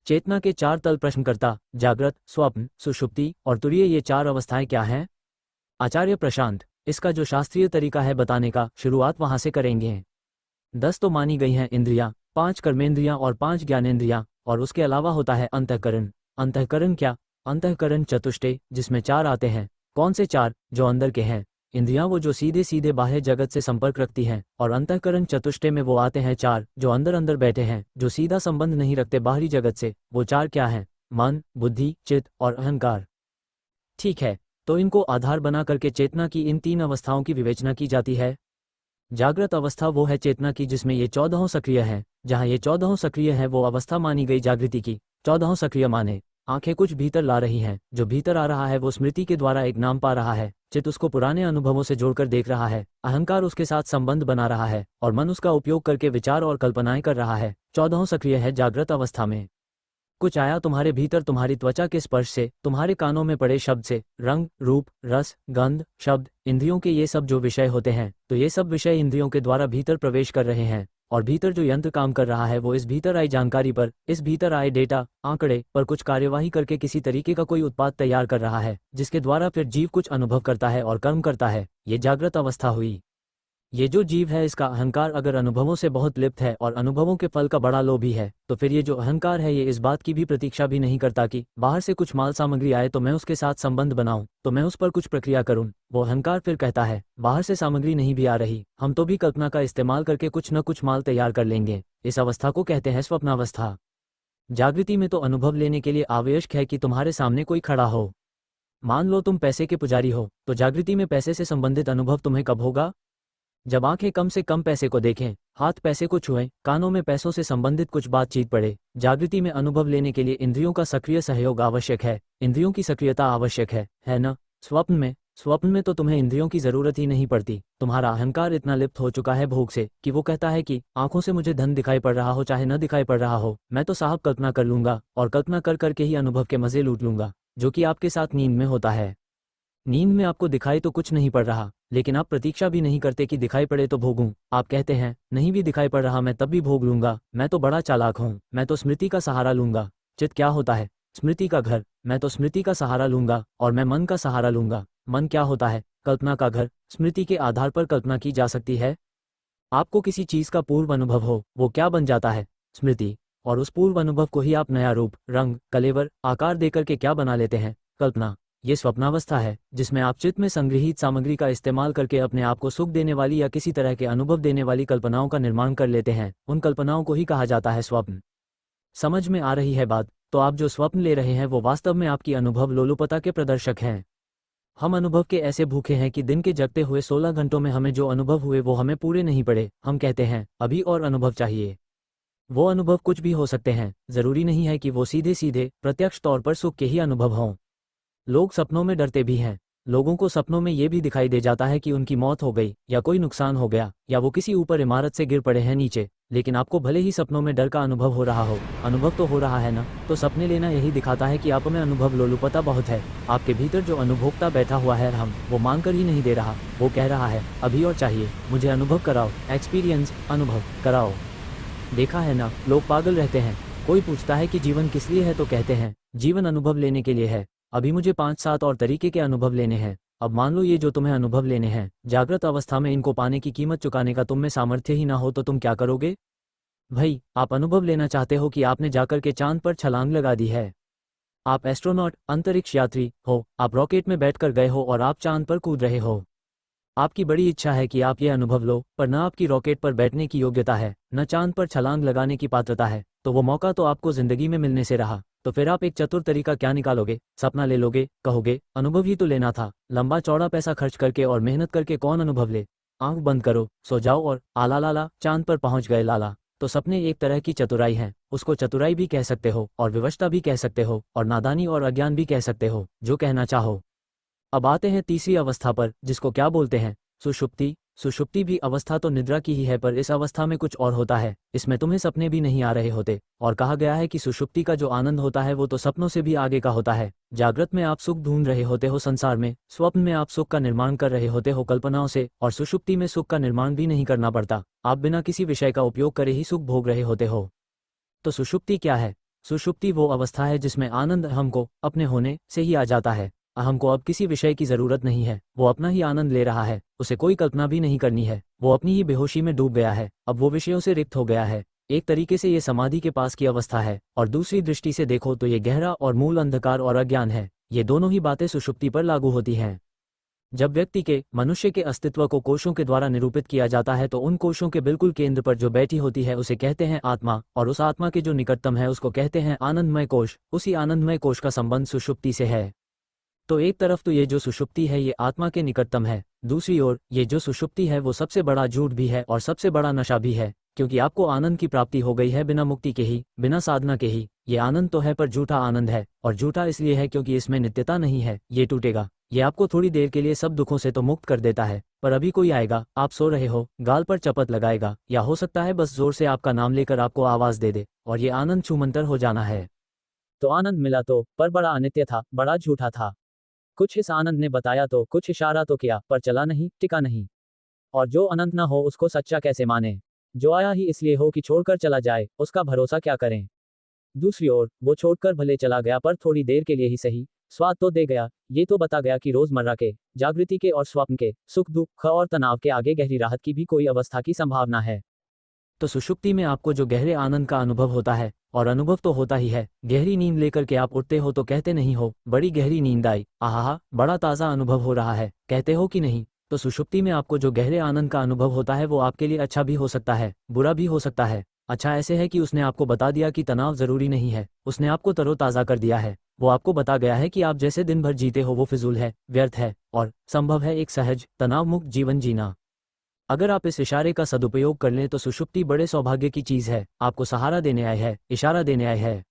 चेतना के 4 तल प्रश्नकर्ता, जागृत, स्वप्न, सुषुप्ति और तुरीय, ये 4 अवस्थाएं क्या हैं? आचार्य प्रशांत, इसका जो शास्त्रीय तरीका है बताने का, शुरुआत वहां से करेंगे। 10 तो मानी गई हैं इंद्रियां, 5 कर्मेंद्रियां और 5 ज्ञानेंद्रियां, और उसके अलावा होता है अंतःकरण। अंतःकरण क्या? अंतःकरण चतुष्टय, जिसमें 4 आते हैं। कौन से 4? जो अंदर के हैं। इंद्रियां वो जो सीधे सीधे बाह्य जगत से संपर्क रखती हैं, और अंतःकरण चतुष्टय में वो आते हैं 4 जो अंदर अंदर बैठे हैं, जो सीधा संबंध नहीं रखते बाहरी जगत से। वो 4 क्या हैं? मन, बुद्धि, चित्त और अहंकार। ठीक है, तो इनको आधार बना करके चेतना की इन 3 अवस्थाओं की विवेचना की जाती है। जागृत अवस्था वो है चेतना की जिसमें ये 14 सक्रिय हैं। जहां ये 14 सक्रिय हैं वो अवस्था मानी गई जागृति की। 14 सक्रिय माने आंखें कुछ भीतर ला रही हैं, जो भीतर आ रहा है वो स्मृति के द्वारा एक नाम पा रहा है, चित्त उसको पुराने अनुभवों से जोड़कर देख रहा है, अहंकार उसके साथ संबंध बना रहा है, और मन उसका उपयोग करके विचार और कल्पनाएं कर रहा है। 14 सक्रिय है जागृत अवस्था में। कुछ आया तुम्हारे भीतर तुम्हारी त्वचा के स्पर्श से, तुम्हारे कानों में पड़े शब्द से, रंग, रूप, रस, गंध, शब्द, इंद्रियों के ये सब जो विषय होते हैं, तो ये सब विषय इंद्रियों के द्वारा भीतर प्रवेश कर रहे हैं, और भीतर जो यंत्र काम कर रहा है वो इस भीतर आई जानकारी पर, इस भीतर आए डेटा, आंकड़े पर कुछ कार्यवाही करके किसी तरीके का कोई उत्पाद तैयार कर रहा है, जिसके द्वारा फिर जीव कुछ अनुभव करता है और कर्म करता है। ये जागृत अवस्था हुई। ये जो जीव है इसका अहंकार अगर अनुभवों से बहुत लिप्त है और अनुभवों के फल का बड़ा लोभी है, तो फिर ये जो अहंकार है ये इस बात की भी प्रतीक्षा भी नहीं करता कि बाहर से कुछ माल सामग्री आए तो मैं उसके साथ संबंध बनाऊं, तो मैं उस पर कुछ प्रक्रिया करूं। वो अहंकार फिर कहता है बाहर से सामग्री नहीं भी आ रही, हम तो भी कल्पना का इस्तेमाल करके कुछ न कुछ माल तैयार कर लेंगे। इस अवस्था को कहते हैं स्वप्नावस्था। जागृति में तो अनुभव लेने के लिए आवश्यक है कि तुम्हारे सामने कोई खड़ा हो। मान लो तुम पैसे के पुजारी हो, तो जागृति में पैसे से संबंधित अनुभव तुम्हें कब होगा? जब आंखें कम से कम पैसे को देखें, हाथ पैसे को छुएं, कानों में पैसों से संबंधित कुछ बातचीत पड़े। जागृति में अनुभव लेने के लिए इंद्रियों का सक्रिय सहयोग आवश्यक है, इंद्रियों की सक्रियता आवश्यक है ना? स्वप्न में तो तुम्हें इंद्रियों की जरूरत ही नहीं पड़ती। तुम्हारा अहंकार इतना लिप्त हो चुका है भोग से कि वो कहता है कि आंखों से मुझे धन दिखाई पड़ रहा हो चाहे न दिखाई पड़ रहा हो, मैं तो साहब कल्पना कर लूंगा, और कल्पना कर करके ही अनुभव के मजे लूट लूंगा, जो कि आपके साथ नींद में होता है। नींद में आपको दिखाई तो कुछ नहीं पड़ रहा, लेकिन आप प्रतीक्षा भी नहीं करते कि दिखाई पड़े तो भोगूं। आप कहते हैं नहीं भी दिखाई पड़ रहा मैं तब भी भोग लूंगा, मैं तो बड़ा चालाक हूं, मैं तो स्मृति का सहारा लूंगा। चित्त क्या होता है? स्मृति का घर। मैं तो स्मृति का सहारा लूंगा और मैं मन का सहारा लूंगा। मन क्या होता है? कल्पना का घर। स्मृति के आधार पर कल्पना की जा सकती है। आपको किसी चीज का पूर्व अनुभव हो, वो क्या बन जाता है? स्मृति। और उस पूर्व अनुभव को ही आप नया रूप, रंग, कलेवर, आकार देकर के क्या बना लेते हैं? कल्पना। ये स्वप्नावस्था है जिसमें आप चित्त में संग्रहित सामग्री का इस्तेमाल करके अपने आप को सुख देने वाली या किसी तरह के अनुभव देने वाली कल्पनाओं का निर्माण कर लेते हैं। उन कल्पनाओं को ही कहा जाता है स्वप्न। समझ में आ रही है बात? तो आप जो स्वप्न ले रहे हैं वो वास्तव में आपकी अनुभव लोलुपता के प्रदर्शक हैं। हम अनुभव के ऐसे भूखे हैं कि दिन के जगते हुए 16 घंटों में हमें जो अनुभव हुए वो हमें पूरे नहीं पड़े। हम कहते हैं अभी और अनुभव चाहिए। वो अनुभव कुछ भी हो सकते हैं, जरूरी नहीं है कि वो सीधे सीधे प्रत्यक्ष तौर पर सुख के ही अनुभव हों। लोग सपनों में डरते भी हैं। लोगों को सपनों में ये भी दिखाई दे जाता है कि उनकी मौत हो गई या कोई नुकसान हो गया या वो किसी ऊपर इमारत से गिर पड़े हैं नीचे, लेकिन आपको भले ही सपनों में डर का अनुभव हो रहा हो, अनुभव तो हो रहा है ना। तो सपने लेना यही दिखाता है कि आप में अनुभव लोलुपता बहुत है। आपके भीतर जो अनुभोक्ता बैठा हुआ है हम, वो मांग कर ही नहीं दे रहा, वो कह रहा है अभी और चाहिए, मुझे अनुभव कराओ, एक्सपीरियंस, अनुभव कराओ। देखा है ना, लोग पागल रहते हैं। कोई पूछता है कि जीवन किस लिए है तो कहते हैं जीवन अनुभव लेने के लिए है। अभी मुझे 5-7 और तरीके के अनुभव लेने हैं। अब मान लो ये जो तुम्हें अनुभव लेने हैं, जागृत अवस्था में इनको पाने की कीमत चुकाने का तुम में सामर्थ्य ही ना हो तो तुम क्या करोगे? भाई, आप अनुभव लेना चाहते हो कि आपने जाकर के चांद पर छलांग लगा दी है। आप एस्ट्रोनॉट, अंतरिक्ष यात्री हो, आप रॉकेट में बैठकर गए हो और आप चांद पर कूद रहे हो। आपकी बड़ी इच्छा है कि आप ये अनुभव लो, पर न आपकी रॉकेट पर बैठने की योग्यता है, न चांद पर छलांग लगाने की पात्रता है, तो वो मौका तो आपको जिंदगी में मिलने से रहा। तो फिर आप एक चतुर तरीका क्या निकालोगे? सपना ले लोगे, कहोगे अनुभव ही तो लेना था, लंबा चौड़ा पैसा खर्च करके और मेहनत करके कौन अनुभव ले। आंख बंद करो, सो जाओ और आला लाला चांद पर पहुंच गए लाला। तो सपने एक तरह की चतुराई हैं। उसको चतुराई भी कह सकते हो और विवशता भी कह सकते हो और नादानी और अज्ञान भी कह सकते हो, जो कहना चाहो। अब आते हैं तीसरी अवस्था पर, जिसको क्या बोलते हैं? सुषुप्ति। सुषुप्ति भी अवस्था तो निद्रा की ही है, पर इस अवस्था में कुछ और होता है। इसमें तुम्हें सपने भी नहीं आ रहे होते, और कहा गया है कि सुषुप्ति का जो आनंद होता है वो तो सपनों से भी आगे का होता है। जागृत में आप सुख ढूंढ रहे होते हो संसार में, स्वप्न में आप सुख का निर्माण कर रहे होते हो कल्पनाओं से, और सुषुप्ति में सुख का निर्माण भी नहीं करना पड़ता। आप बिना किसी विषय का उपयोग करे ही सुख भोग रहे होते हो। तो सुषुप्ति क्या है? सुषुप्ति वो अवस्था है जिसमें आनंद अहम को अपने होने से ही आ जाता है। अहम को अब किसी विषय की जरूरत नहीं है, वो अपना ही आनंद ले रहा है, उसे कोई कल्पना भी नहीं करनी है, वो अपनी ही बेहोशी में डूब गया है, अब वो विषयों से रिक्त हो गया है। एक तरीके से ये समाधि के पास की अवस्था है, और दूसरी दृष्टि से देखो तो ये गहरा और मूल अंधकार और अज्ञान है। ये दोनों ही बातें सुषुप्ति पर लागू होती हैं। जब व्यक्ति के, मनुष्य के अस्तित्व को कोशों के द्वारा निरूपित किया जाता है तो उन कोशों के बिल्कुल केंद्र पर जो बैठी होती है उसे कहते हैं आत्मा, और उस आत्मा के जो निकटतम है उसको कहते हैं आनंदमय कोश। उसी आनंदमय कोश का संबंध सुषुप्ति से है। तो एक तरफ तो ये जो सुषुप्ति है ये आत्मा के निकटतम है, दूसरी ओर ये जो सुषुप्ति है वो सबसे बड़ा झूठ भी है और सबसे बड़ा नशा भी है, क्योंकि आपको आनंद की प्राप्ति हो गई है बिना मुक्ति के ही, बिना साधना के ही। ये आनंद तो है पर झूठा आनंद है, और झूठा इसलिए है क्योंकि इसमें नित्यता नहीं है, ये टूटेगा। ये आपको थोड़ी देर के लिए सब दुखों से तो मुक्त कर देता है, पर अभी कोई आएगा, आप सो रहे हो, गाल पर चपत लगाएगा, या हो सकता है बस जोर से आपका नाम लेकर आपको आवाज दे दे, और ये आनंद छूमंतर हो जाना है। तो आनंद मिला तो, पर बड़ा अनित्य था, बड़ा झूठा था। कुछ इस आनंद ने बताया तो, कुछ इशारा तो किया, पर चला नहीं, टिका नहीं। और जो अनंत ना हो उसको सच्चा कैसे माने? जो आया ही इसलिए हो कि छोड़कर चला जाए, उसका भरोसा क्या करें? दूसरी ओर वो छोड़कर भले चला गया पर थोड़ी देर के लिए ही सही, स्वाद तो दे गया। ये तो बता गया कि रोजमर्रा के, जागृति के और स्वप्न के, सुख दुख और तनाव के आगे गहरी राहत की भी कोई अवस्था की संभावना है। तो सुषुप्ति में आपको जो गहरे आनंद का अनुभव होता है, और अनुभव तो होता ही है, गहरी नींद लेकर के आप उठते हो तो कहते नहीं हो बड़ी गहरी नींद आई, आहा बड़ा ताज़ा अनुभव हो रहा है, कहते हो कि नहीं? तो सुषुप्ति में आपको जो गहरे आनंद का अनुभव होता है वो आपके लिए अच्छा भी हो सकता है, बुरा भी हो सकता है। अच्छा ऐसे है कि उसने आपको बता दिया कि तनाव जरूरी नहीं है, उसने आपको तरोताज़ा कर दिया है। वो आपको बता गया है कि आप जैसे दिन भर जीते हो वो फिजूल है, व्यर्थ है, और संभव है एक सहज तनाव मुक्त जीवन जीना। अगर आप इस इशारे का सदुपयोग कर लें तो सुषुप्ति बड़े सौभाग्य की चीज है, आपको सहारा देने आए है, इशारा देने आए है।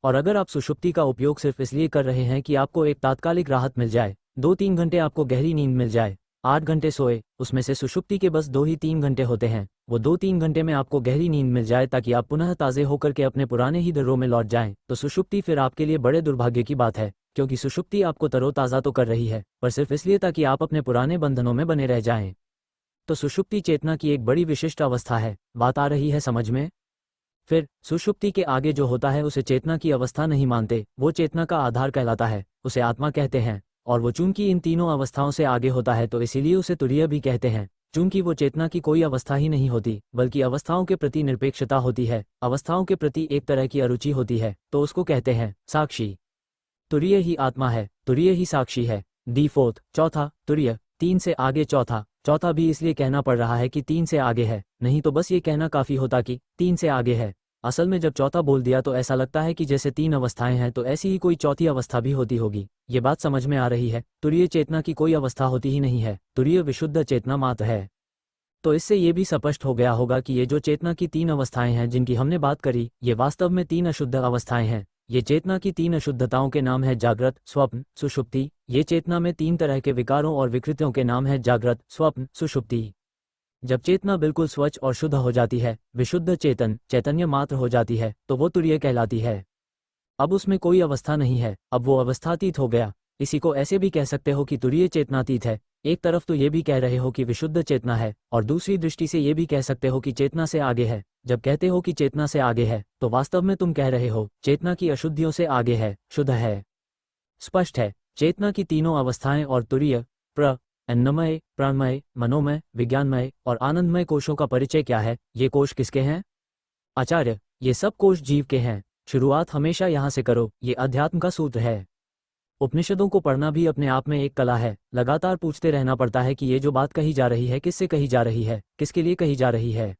और अगर आप सुषुप्ति का उपयोग सिर्फ इसलिए कर रहे हैं कि आपको एक तात्कालिक राहत मिल जाए, 2-3 घंटे आपको गहरी नींद मिल जाए, 8 घंटे सोए, उसमें से सुषुप्ति के बस 2 ही 3 घंटे होते हैं, वो 2-3 घंटे में आपको गहरी नींद मिल जाए ताकि आप पुनः ताज़े होकर के अपने पुराने ही दर्रों में लौट जाएं, तो सुषुप्ति फिर आपके लिए बड़े दुर्भाग्य की बात है, क्योंकि सुषुप्ति आपको तरोताज़ा तो कर रही है, पर सिर्फ इसलिए ताकि आप अपने पुराने बंधनों में बने रह जाएं। तो सुषुप्ति चेतना की एक बड़ी विशिष्ट अवस्था है, बात आ रही है समझ में? फिर सुषुप्ति के आगे जो होता है उसे चेतना की अवस्था नहीं मानते, वो चेतना का आधार कहलाता है, उसे आत्मा कहते हैं। और वो चूंकि इन तीनों अवस्थाओं से आगे होता है तो इसीलिए उसे तुरीय भी कहते हैं, चूंकि वो चेतना की कोई अवस्था ही नहीं होती, बल्कि अवस्थाओं के प्रति निरपेक्षता होती है, अवस्थाओं के प्रति एक तरह की अरुचि होती है, तो उसको कहते हैं साक्षी। तुरीय ही आत्मा है, तुरीय ही साक्षी है। दी फोर्थ, चौथा, तुरीय, 3 से आगे चौथा। चौथा भी इसलिए कहना पड़ रहा है कि 3 से आगे है, नहीं तो बस ये कहना काफी होता कि 3 से आगे है। असल में जब चौथा बोल दिया तो ऐसा लगता है कि जैसे 3 अवस्थाएं हैं तो ऐसी ही कोई चौथी अवस्था भी होती होगी। ये बात समझ में आ रही है? तुरीय चेतना की कोई अवस्था होती ही नहीं है, तुरीय विशुद्ध चेतना मात्र है। तो इससे ये भी स्पष्ट हो गया होगा कि ये जो चेतना की 3 अवस्थाएं हैं जिनकी हमने बात करी, ये वास्तव में 3 अशुद्ध अवस्थाएं हैं। ये चेतना की 3 अशुद्धताओं के नाम है जागृत, स्वप्न, सुषुप्ति। ये चेतना में 3 तरह के विकारों और विकृतियों के नाम है जागृत, स्वप्न, सुषुप्ति। जब चेतना बिल्कुल स्वच्छ और शुद्ध हो जाती है, विशुद्ध चेतन, चैतन्य मात्र हो जाती है, तो वो तुरीय कहलाती है। अब उसमें कोई अवस्था नहीं है, अब वो अवस्थातीत हो गया। इसी को ऐसे भी कह सकते हो कि तुरीय चेतनातीत है। एक तरफ तो ये भी कह रहे हो कि विशुद्ध चेतना है, और दूसरी दृष्टि से ये भी कह सकते हो कि चेतना से आगे है। जब कहते हो कि चेतना से आगे है, तो वास्तव में तुम कह रहे हो चेतना की अशुद्धियों से आगे है, शुद्ध है। स्पष्ट है, चेतना की तीनों अवस्थाएं और तुरीय, अन्नमय, प्राणमय, मनोमय, विज्ञानमय और आनंदमय कोशों का परिचय क्या है? ये कोश किसके हैं? आचार्य, ये सब कोश जीव के हैं। शुरुआत हमेशा यहाँ से करो, ये अध्यात्म का सूत्र है। उपनिषदों को पढ़ना भी अपने आप में एक कला है। लगातार पूछते रहना पड़ता है कि ये जो बात कही जा रही है किससे कही जा रही है, किसके लिए कही जा रही है।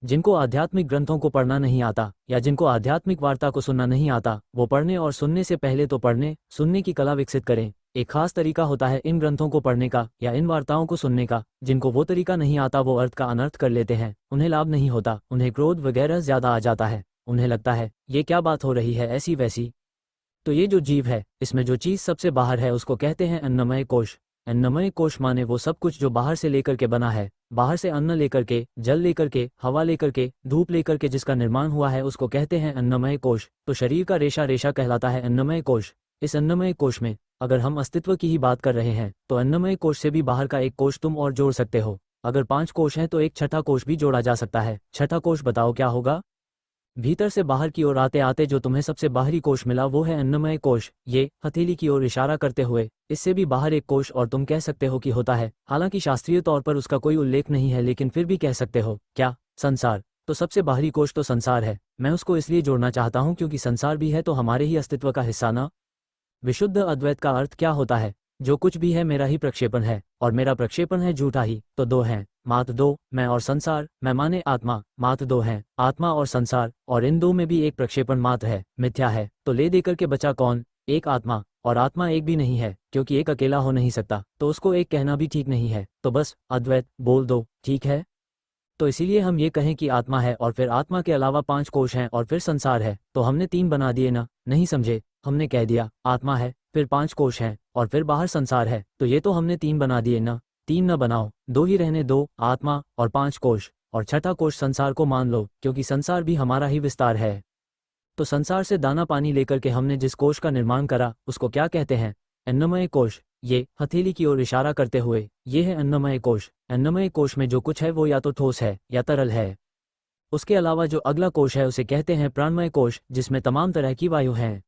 जिनको आध्यात्मिक ग्रंथों को पढ़ना नहीं आता, या जिनको आध्यात्मिक वार्ता को सुनना नहीं आता, वो पढ़ने और सुनने से पहले तो पढ़ने सुनने की कला विकसित करें। एक खास तरीका होता है इन ग्रंथों को पढ़ने का या इन वार्ताओं को सुनने का। जिनको वो तरीका नहीं आता वो अर्थ का अनर्थ कर लेते हैं, उन्हें लाभ नहीं होता, उन्हें क्रोध वगैरह ज्यादा आ जाता है, उन्हें लगता है ये क्या बात हो रही है ऐसी वैसी। तो ये जो जीव है, इसमें जो चीज सबसे बाहर है उसको कहते हैं अन्नमय कोश। अन्नमय कोश माने वो सब कुछ जो बाहर से लेकर के बना है, बाहर से अन्न लेकर के, जल लेकर के, हवा लेकर के, धूप लेकर के जिसका निर्माण हुआ है उसको कहते हैं अन्नमय कोश। तो शरीर का रेशा रेशा कहलाता है अन्नमय कोश। इस अन्नमय कोश में अगर हम अस्तित्व की ही बात कर रहे हैं तो अन्नमय कोश से भी बाहर का एक कोश तुम और जोड़ सकते हो। अगर 5 कोश हैं तो एक छठा कोश भी जोड़ा जा सकता है। छठा कोश बताओ क्या होगा? भीतर से बाहर की ओर आते आते जो तुम्हें सबसे बाहरी कोश मिला वो है अन्नमय कोश। ये हथेली की ओर इशारा करते हुए, इससे भी बाहर एक कोश और तुम कह सकते हो कि होता है। हालांकि शास्त्रीय तौर पर उसका कोई उल्लेख नहीं है, लेकिन फिर भी कह सकते हो। क्या? संसार। तो सबसे बाहरी कोश तो संसार है। मैं उसको इसलिए जोड़ना चाहता हूँ क्योंकि संसार भी है तो हमारे ही अस्तित्व का हिस्सा ना। विशुद्ध अद्वैत का अर्थ क्या होता है? जो कुछ भी है मेरा ही प्रक्षेपण है, और मेरा प्रक्षेपण है झूठा ही। तो दो हैं, मात्र दो, मैं और संसार। मैं माने आत्मा, मात्र दो हैं, आत्मा और संसार, और इन दो में भी एक प्रक्षेपण मात्र है, मिथ्या है। तो ले देकर के बचा कौन? एक आत्मा। और आत्मा एक भी नहीं है, क्योंकि एक अकेला हो नहीं सकता, तो उसको एक कहना भी ठीक नहीं है। तो बस अद्वैत बोल दो, ठीक है? तो इसीलिए हम ये कहें कि आत्मा है और फिर आत्मा के अलावा 5 कोश हैं और फिर संसार है, तो हमने 3 बना दिए ना? नहीं समझे? हमने कह दिया आत्मा है, फिर 5 कोश हैं और फिर बाहर संसार है, तो ये तो हमने 3 बना दिए ना? 3 न बनाओ, 2 ही रहने दो, आत्मा और 5 कोश, और छठा कोश संसार को मान लो, क्योंकि संसार भी हमारा ही विस्तार है। तो संसार से दाना पानी लेकर के हमने जिस कोश का निर्माण करा उसको क्या कहते हैं? अन्नमय कोश। ये हथेली की ओर इशारा करते हुए, ये है अन्नमय कोश। अन्नमय कोश में जो कुछ है वो या तो ठोस है या तरल है। उसके अलावा जो अगला कोश है उसे कहते हैं प्राणमय कोश, जिसमें तमाम तरह की वायु हैं।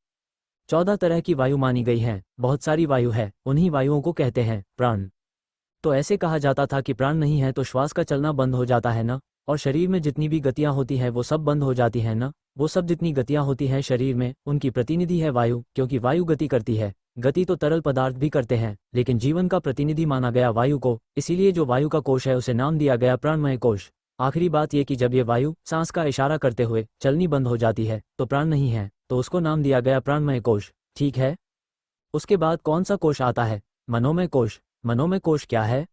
14 तरह की वायु मानी गई हैं, बहुत सारी वायु है, उन्हीं वायुओं को कहते हैं प्राण। तो ऐसे कहा जाता था कि प्राण नहीं है तो श्वास का चलना बंद हो जाता है ना, और शरीर में जितनी भी गतियां होती हैं वो सब बंद हो जाती हैं ना। वो सब जितनी गतियां होती हैं शरीर में, उनकी प्रतिनिधि है वायु, क्योंकि वायु गति करती है। गति तो तरल पदार्थ भी करते हैं, लेकिन जीवन का प्रतिनिधि माना गया वायु को, इसीलिए जो वायु का कोश है उसे नाम दिया गया प्राणमय कोश। आखिरी बात ये कि जब ये वायु सांस का इशारा करते हुए चलनी बंद हो जाती है तो प्राण नहीं है, तो उसको नाम दिया गया प्राणमय कोश, ठीक है? उसके बाद कौन सा कोश आता है? मनोमय कोश। मनोमय कोश क्या है?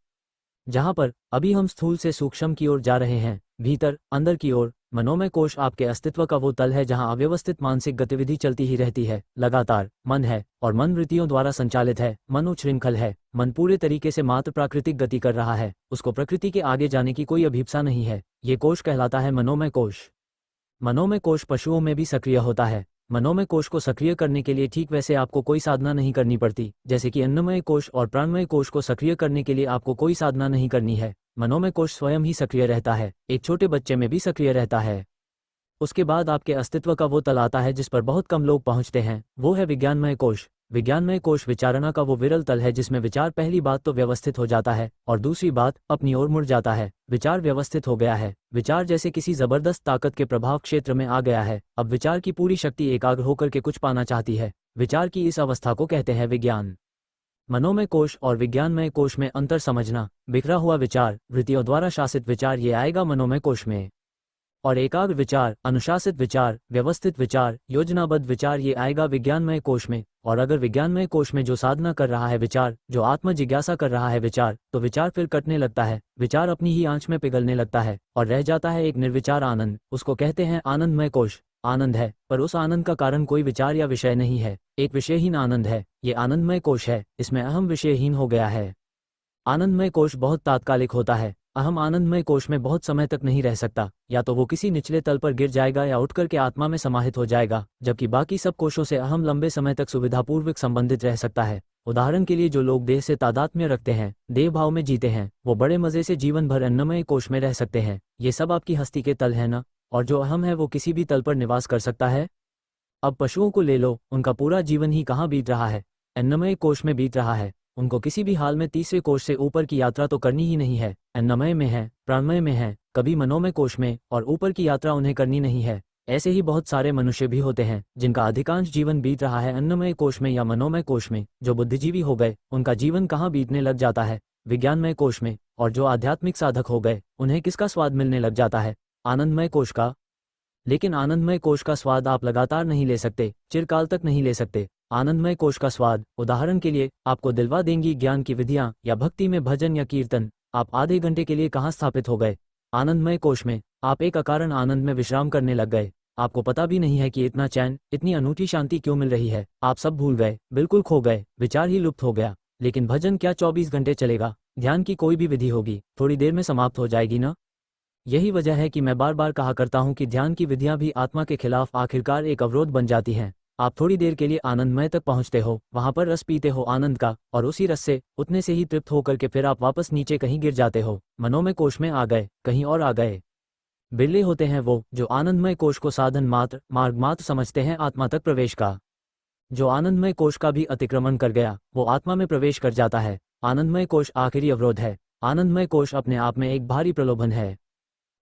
जहां पर अभी हम स्थूल से सूक्ष्म की ओर जा रहे हैं, भीतर अंदर की ओर, मनोमय कोश आपके अस्तित्व का वो तल है जहां अव्यवस्थित मानसिक गतिविधि चलती ही रहती है लगातार। मन है और मन वृत्तियों द्वारा संचालित है, मन उच्छृंखल है, मन पूरे तरीके से मात्र प्राकृतिक गति कर रहा है, उसको प्रकृति के आगे जाने की कोई अभिप्सा नहीं है। ये कोश कहलाता है मनोमय कोश। मनोमय कोश पशुओं में भी सक्रिय होता है। मनोमय कोश को सक्रिय करने के लिए ठीक वैसे आपको कोई साधना नहीं करनी पड़ती, जैसे कि अन्नमय कोश और प्राणमय कोश को सक्रिय करने के लिए आपको कोई साधना नहीं करनी है। मनोमय कोश स्वयं ही सक्रिय रहता है, एक छोटे बच्चे में भी सक्रिय रहता है। उसके बाद आपके अस्तित्व का वो तल आता है जिस पर बहुत कम लोग पहुंचते हैं, वो है विज्ञानमय कोश। विज्ञानमय कोश विचारणा का वो विरल तल है जिसमें विचार पहली बात तो व्यवस्थित हो जाता है और दूसरी बात अपनी ओर मुड़ जाता है। विचार व्यवस्थित हो गया है, विचार जैसे किसी जबरदस्त ताकत के प्रभाव क्षेत्र में आ गया है। अब विचार की पूरी शक्ति एकाग्र होकर के कुछ पाना चाहती है। विचार की इस अवस्था को कहते हैं विज्ञान। मनोमय कोश और विज्ञानमय कोश में अंतर समझना। बिखरा हुआ विचार, वृत्तियों द्वारा शासित विचार, ये आएगा मनोमय कोश में, और एकाग्र विचार, अनुशासित विचार, व्यवस्थित विचार, योजनाबद्ध विचार, ये आएगा विज्ञानमय कोश में। और अगर विज्ञानमय कोश में जो साधना कर रहा है विचार, जो आत्म जिज्ञासा कर रहा है विचार, तो विचार फिर कटने लगता है, विचार अपनी ही आंच में पिघलने लगता है और रह जाता है एक निर्विचार आनंद। उसको कहते हैं आनंदमय कोश। आनंद है, पर उस आनंद का कारण कोई विचार या विषय नहीं है, एक विषयहीन आनंद है। ये आनंदमय कोश है, इसमें अहम विषयहीन हो गया है। आनंदमय कोश बहुत तात्कालिक होता है। अहम आनंदमय कोश में बहुत समय तक नहीं रह सकता, या तो वो किसी निचले तल पर गिर जाएगा या उठ करके आत्मा में समाहित हो जाएगा, जबकि बाकी सब कोशों से अहम लंबे समय तक सुविधापूर्वक संबंधित रह सकता है। उदाहरण के लिए जो लोग देह से तादात्म्य रखते हैं, देह भाव में जीते हैं, वो बड़े मजे से जीवन भर अन्नमय कोश में रह सकते हैं। ये सब आपकी हस्ती के तल है ना, और जो अहम है वो किसी भी तल पर निवास कर सकता है। अब पशुओं को ले लो, उनका पूरा जीवन ही कहाँ बीत रहा है? अन्नमय कोश में बीत रहा है। उनको किसी भी हाल में तीसरे कोश से ऊपर की यात्रा तो करनी ही नहीं है। अन्नमय में है, प्राणमय में है, कभी मनोमय कोश में, और ऊपर की यात्रा उन्हें करनी नहीं है। ऐसे ही बहुत सारे मनुष्य भी होते हैं जिनका अधिकांश जीवन बीत रहा है अन्नमय कोश में या मनोमय कोश में। जो बुद्धिजीवी हो गए उनका जीवन कहाँ बीतने लग जाता है? विज्ञानमय कोश में। और जो आध्यात्मिक साधक हो गए उन्हें किसका स्वाद मिलने लग जाता है? आनंदमय कोश का। लेकिन आनंदमय कोश का स्वाद आप लगातार नहीं ले सकते, चिरकाल तक नहीं ले सकते। आनंदमय कोश का स्वाद, उदाहरण के लिए, आपको दिलवा देंगी ज्ञान की विधियां या भक्ति में भजन या कीर्तन। आप आधे घंटे के लिए कहाँ स्थापित हो गए? आनंदमय कोश में। आप एक अकारण आनंद में विश्राम करने लग गए। आपको पता भी नहीं है कि इतना चैन, इतनी अनूठी शांति क्यों मिल रही है। आप सब भूल गए, बिल्कुल खो गए, विचार ही लुप्त हो गया। लेकिन भजन क्या 24 घंटे चलेगा? ध्यान की कोई भी विधि होगी थोड़ी देर में समाप्त हो जाएगी ना। यही वजह है कि मैं बार बार कहा करता हूं कि ध्यान की विधियां भी आत्मा के खिलाफ आखिरकार एक अवरोध बन जाती हैं। आप थोड़ी देर के लिए आनंदमय तक पहुंचते हो, वहां पर रस पीते हो आनंद का, और उसी रस से, उतने से ही तृप्त होकर के फिर आप वापस नीचे कहीं गिर जाते हो, मनोमय कोश में आ गए, कहीं और आ गए। बिरले होते हैं वो जो आनंदमय कोश को साधन मात्र मार्ग मात्र समझते हैं आत्मा तक प्रवेश का। जो आनंदमय कोश का भी अतिक्रमण कर गया वो आत्मा में प्रवेश कर जाता है। आनंदमय कोश आखिरी अवरोध है। आनंदमय कोश अपने आप में एक भारी प्रलोभन है।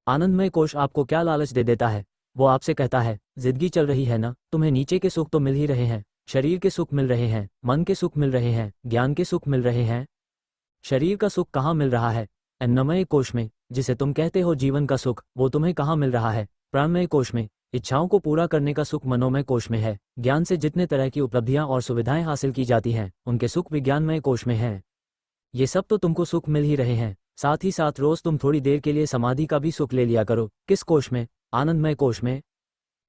आनंदमय कोश आपको क्या लालच दे देता है? वो आपसे कहता है, जिंदगी चल रही है ना, तुम्हें नीचे के सुख तो मिल ही रहे हैं, शरीर के सुख मिल रहे हैं, मन के सुख मिल रहे हैं, ज्ञान के सुख मिल रहे हैं। शरीर का सुख कहाँ मिल रहा है? अन्नमय कोश में। जिसे तुम कहते हो जीवन का सुख, वो तुम्हें कहाँ मिल रहा है? प्राणमय कोश में। इच्छाओं को पूरा करने का सुख मनोमय कोश में है। ज्ञान से जितने तरह की उपलब्धियां और सुविधाएं हासिल की जाती हैं, उनके सुख विज्ञानमय कोश में हैं। ये सब तो तुमको सुख मिल ही रहे हैं। साथ ही साथ रोज तुम थोड़ी देर के लिए समाधि का भी सुख ले लिया करो। किस कोश में? आनंदमय कोश में।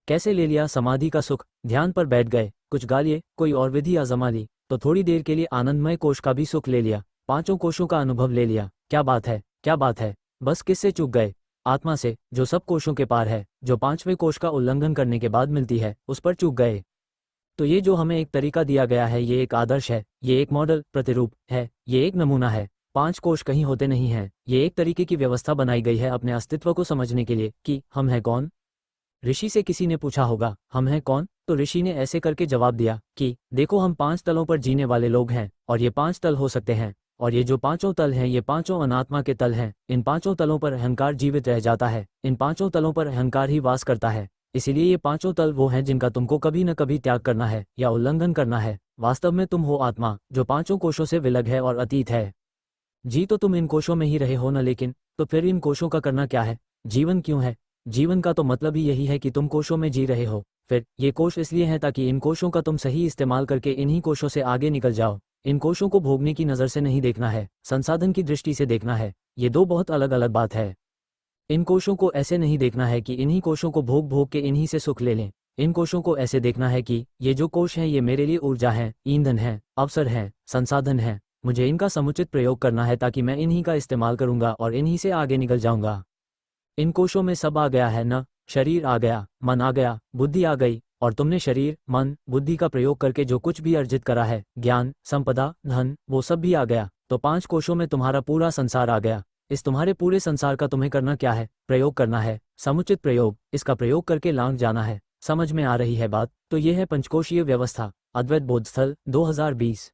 कैसे ले लिया समाधि का सुख? ध्यान पर बैठ गए, कुछ गा लिए, कोई और विधि आजमा ली, तो थोड़ी देर के लिए आनंदमय कोश का भी सुख ले लिया, पांचों कोशों का अनुभव ले लिया। क्या बात है, क्या बात है। बस किससे चूक गए? आत्मा से, जो सब कोशों के पार है, जो पांचवें कोश का उल्लंघन करने के बाद मिलती है, उस पर चूक गए। तो ये जो हमें एक तरीका दिया गया है, ये एक आदर्श है, ये एक मॉडल प्रतिरूप है, ये एक नमूना है। पांच कोश कहीं होते नहीं हैं। ये एक तरीके की व्यवस्था बनाई गई है अपने अस्तित्व को समझने के लिए कि हम हैं कौन। ऋषि से किसी ने पूछा होगा, हम हैं कौन? तो ऋषि ने ऐसे करके जवाब दिया कि देखो, हम 5 तलों पर जीने वाले लोग हैं, और ये 5 तल हो सकते हैं, और ये जो पांचों तल हैं, ये पांचों अनात्मा के तल हैं। इन पांचों तलों पर अहंकार जीवित रह जाता है, इन पांचों तलों पर अहंकार ही वास करता है। इसीलिए ये पांचों तल वो हैं जिनका तुमको कभी न कभी त्याग करना है या उल्लंघन करना है। वास्तव में तुम हो आत्मा, जो पांचों कोशों से विलग है और अतीत है। जी तो तुम इन कोशों में ही रहे हो न, लेकिन तो फिर इन कोशों का करना क्या है? जीवन क्यों है? जीवन का तो मतलब ही यही है कि तुम कोशों में जी रहे हो। फिर ये कोश इसलिए हैं ताकि इन कोशों का तुम सही इस्तेमाल करके इन्हीं कोशों से आगे निकल जाओ। इन कोशों को भोगने की नज़र से नहीं देखना है, संसाधन की दृष्टि से देखना है। ये दो बहुत अलग अलग बात है। इन कोशों को ऐसे नहीं देखना है कि इन्हीं कोशों को भोग भोग के इन्हीं से सुख ले लें। इन कोशों को ऐसे देखना है कि ये जो कोश हैं, ये मेरे लिए ऊर्जा है, ईंधन है, अवसर है, संसाधन है। मुझे इनका समुचित प्रयोग करना है ताकि मैं इन्हीं का इस्तेमाल करूंगा और इन्हीं से आगे निकल जाऊंगा। इन कोशों में सब आ गया है न, शरीर आ गया, मन आ गया, बुद्धि आ गई, और तुमने शरीर, मन, बुद्धि का प्रयोग करके जो कुछ भी अर्जित करा है, ज्ञान, संपदा, धन, वो सब भी आ गया। तो 5 कोशों में तुम्हारा पूरा संसार आ गया। इस तुम्हारे पूरे संसार का तुम्हें करना क्या है? प्रयोग करना है, समुचित प्रयोग। इसका प्रयोग करके लांघ जाना है। समझ में आ रही है बात? तो ये है पंचकोशीय व्यवस्था। अद्वैत बोधस्थल 2020।